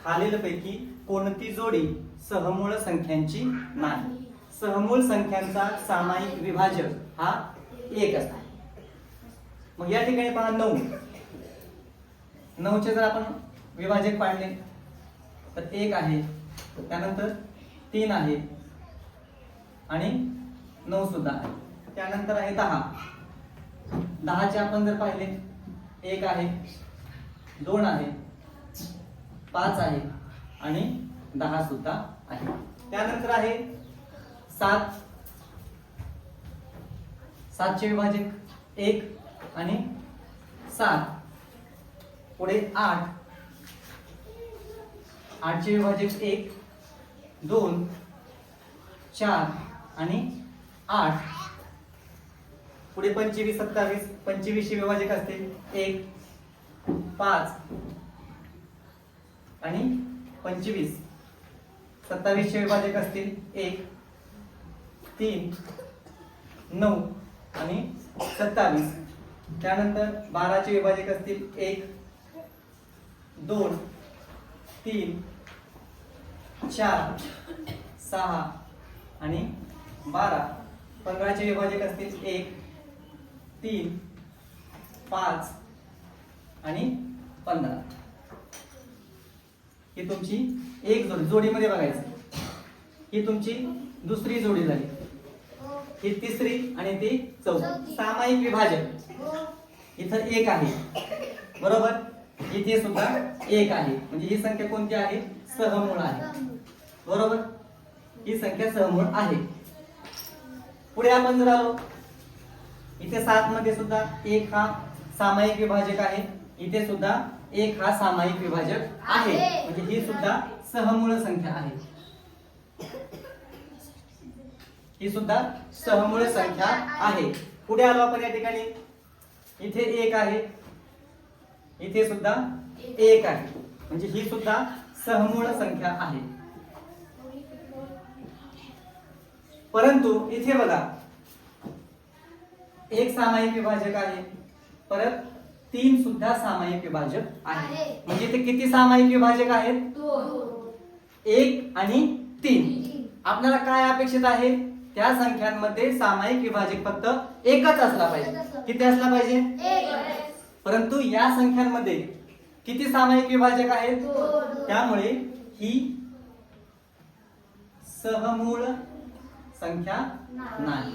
खालीलपैकी कोणती जोडी सहमूळ संख्यांची नाही? सहमूळ संख्यांचा सामायिक विभाजक हा 1 असतो. मग या ठिकाणी पहा 9. 9चे जर आपण विभाजक पाडले तर 1 आहे, त्यानंतर 3 आहे आणि 9 सुद्धा आहे. त्यानंतर आहे 10. 10चे आपण जर पाहिले 1 आहे, 2 आहे, 5 आहे आणि 10 सुद्धा आहे. त्यानंतर आहे 7. 7चे विभाजक 1 आणि 7. पुढे 8. 8चे विभाजक 1, 2, 4 आणि 8. पुढे 25, 27. 25चे विभाजक असतील 1, 5 आणि 25. 27चे विभाजक असतील 1, 3, 9 आणि 27. त्यानंतर 12चे विभाजक असतील 1, 2, 3, 4, 6 आणि 12. 15चे विभाजक असतील 1, 3, 5 आणि 15. ही तुमची एक जोडी, जोडीमध्ये बघायचं. ही तुमची दुसरी जोडी झाली, ही तिसरी आणि ती चौथी. सामायिक विभाजक इथं 1 आहे, बरोबर. इथे सुद्धा 1 आहे, म्हणजे ही संख्या कोणती आहे? सहमूळ आहे, बरोबर. ही संख्या सहमूळ आहे. पुढे आपण जर आलो, इथे 7 मध्ये सुद्धा 1 हा सामायिक विभाजक आहे, इथे सुद्धा 1 हा सामायिक विभाजक आहे, म्हणजे ही सुद्धा सहमूळ संख्या आहे. ही सुद्धा सहमूळ संख्या आहे. पुढे आलो आपण या ठिकाणी, इथे 1 आहे, इथे सुद्धा 1 आहे, म्हणजे ही सुद्धा सहमूळ संख्या आहे. परंतु इथे बघा, एक सामायिक विभाजक आहे, परत 3 सुद्धा सामायिक विभाजक आहे. म्हणजे इथे किती सामायिक विभाजक आहेत? 1 आणि 3. आपल्याला काय अपेक्षित आहे? त्या संख्यांमध्ये सामायिक विभाजक फक्त एकच असला पाहिजे. किती असला पाहिजे? 1. परंतु या संख्यांमध्ये किती सामायिक विभाजक आहेत? त्यामुळे ही सहमूळ संख्या नाही.